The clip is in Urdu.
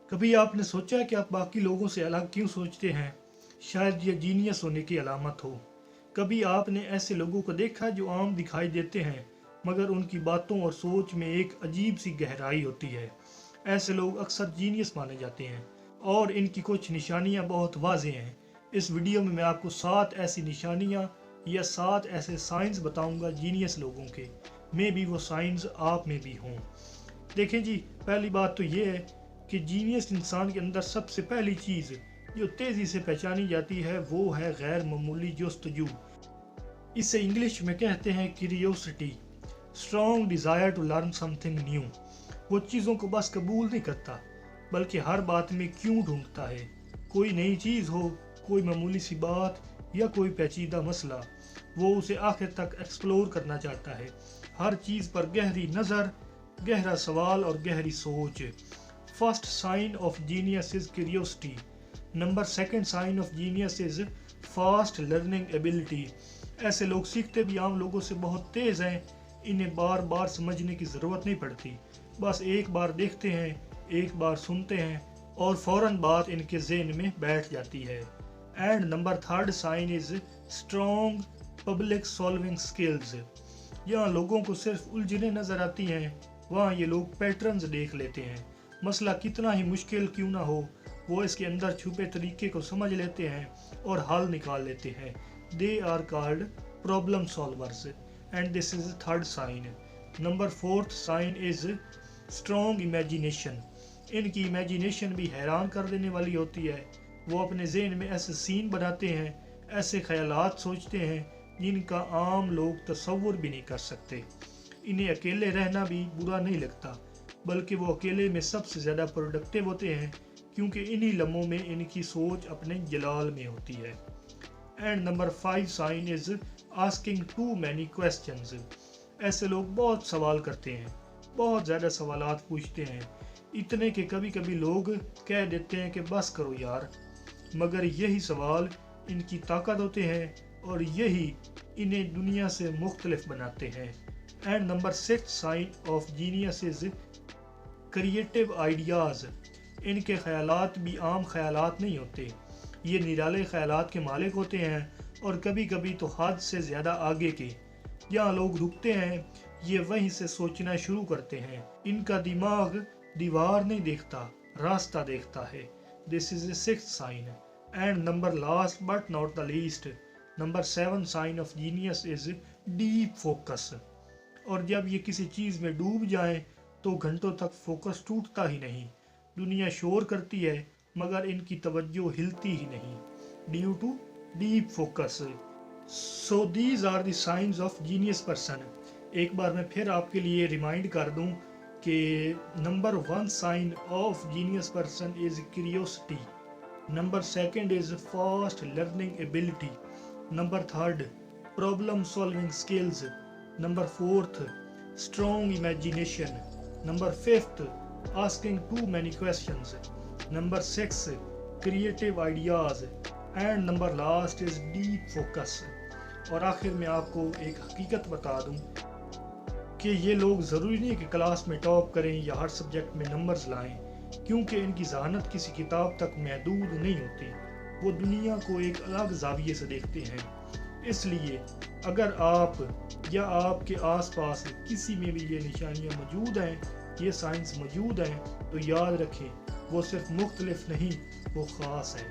کبھی آپ نے سوچا کہ آپ باقی لوگوں سے الگ کیوں سوچتے ہیں؟ شاید یہ جینیس ہونے کی علامت ہو۔ کبھی آپ نے ایسے لوگوں کو دیکھا جو عام دکھائی دیتے ہیں مگر ان کی باتوں اور سوچ میں ایک عجیب سی گہرائی ہوتی ہے؟ ایسے لوگ اکثر جینیس مانے جاتے ہیں اور ان کی کچھ نشانیاں بہت واضح ہیں۔ اس ویڈیو میں آپ کو 7 ایسی نشانیاں یا 7 ایسے سائنز بتاؤں گا جینیس لوگوں کے، میں بھی وہ سائنز آپ میں بھی ہوں۔ دیکھیں جی، پہلی بات تو یہ ہے کہ جینیس انسان کے اندر سب سے پہلی چیز جو تیزی سے پہچانی جاتی ہے وہ ہے غیر معمولی جستجو۔ اسے انگلش میں کہتے ہیں curiosity, strong desire to learn something new. وہ چیزوں کو بس قبول نہیں کرتا بلکہ ہر بات میں کیوں ڈھونڈتا ہے۔ کوئی نئی چیز ہو، کوئی معمولی سی بات یا کوئی پیچیدہ مسئلہ، وہ اسے آخر تک ایکسپلور کرنا چاہتا ہے۔ ہر چیز پر گہری نظر، گہرا سوال اور گہری سوچ۔ First sign of genius is curiosity. Number second sign of genius is fast learning ability. ایسے لوگ سیکھتے بھی عام لوگوں سے بہت تیز ہیں۔ انہیں بار بار سمجھنے کی ضرورت نہیں پڑتی، بس ایک بار دیکھتے ہیں، ایک بار سنتے ہیں اور فوراً بات ان کے ذہن میں بیٹھ جاتی ہے۔ And number third sign is strong public solving skills. یہاں لوگوں کو صرف الجھنیں نظر آتی ہیں، وہاں یہ لوگ پیٹرنز دیکھ لیتے ہیں۔ مسئلہ کتنا ہی مشکل کیوں نہ ہو، وہ اس کے اندر چھپے طریقے کو سمجھ لیتے ہیں اور حل نکال لیتے ہیں۔ They are called problem solvers and this is the third sign. Number fourth sign is strong imagination. ان کی امیجینیشن بھی حیران کر دینے والی ہوتی ہے۔ وہ اپنے ذہن میں ایسے سین بناتے ہیں، ایسے خیالات سوچتے ہیں جن کا عام لوگ تصور بھی نہیں کر سکتے۔ انہیں اکیلے رہنا بھی برا نہیں لگتا بلکہ وہ اکیلے میں سب سے زیادہ پروڈکٹیو ہوتے ہیں کیونکہ انہی لمحوں میں ان کی سوچ اپنے جلال میں ہوتی ہے۔ And number 5 sign is asking too many questions. ایسے لوگ بہت سوال کرتے ہیں، بہت زیادہ سوالات پوچھتے ہیں، اتنے کہ کبھی کبھی لوگ کہہ دیتے ہیں کہ بس کرو یار، مگر یہی سوال ان کی طاقت ہوتے ہیں اور یہی انہیں دنیا سے مختلف بناتے ہیں۔ And number 6 sign of genius is creative ideas. ان کے خیالات بھی عام خیالات نہیں ہوتے، یہ نرالے خیالات کے مالک ہوتے ہیں اور کبھی کبھی تو حد سے زیادہ آگے کے۔ جہاں لوگ رکتے ہیں یہ وہیں سے سوچنا شروع کرتے ہیں۔ ان کا دماغ دیوار نہیں دیکھتا، راستہ دیکھتا ہے۔ This is the 6th sign. And number last but not the least, number 7 sign of genius is deep focus. اور جب یہ کسی چیز میں ڈوب جائیں تو گھنٹوں تک فوکس ٹوٹتا ہی نہیں۔ دنیا شور کرتی ہے مگر ان کی توجہ ہلتی ہی نہیں۔ Due to deep focus. So these are the signs of genius person. ایک بار میں پھر آپ کے لیے ریمائنڈ کر دوں کہ number 1 sign of genius person is curiosity, number 2 is fast learning ability, number 3 problem solving skills, number 4 strong imagination, number 5 asking too many questions, number 6 creative ideas, and number last is deep focus. اور آخر میں آپ کو ایک حقیقت بتا دوں کہ یہ لوگ ضروری نہیں کہ کلاس میں ٹاپ کریں یا ہر سبجیکٹ میں نمبرز لائیں، کیونکہ ان کی ذہانت کسی کتاب تک محدود نہیں ہوتی، وہ دنیا کو ایک الگ زاویے سے دیکھتے ہیں۔ اس لیے اگر آپ یا آپ کے آس پاس کسی میں بھی یہ نشانیاں موجود ہیں، یہ سائنس موجود ہیں، تو یاد رکھیں وہ صرف مختلف نہیں، وہ خاص ہے۔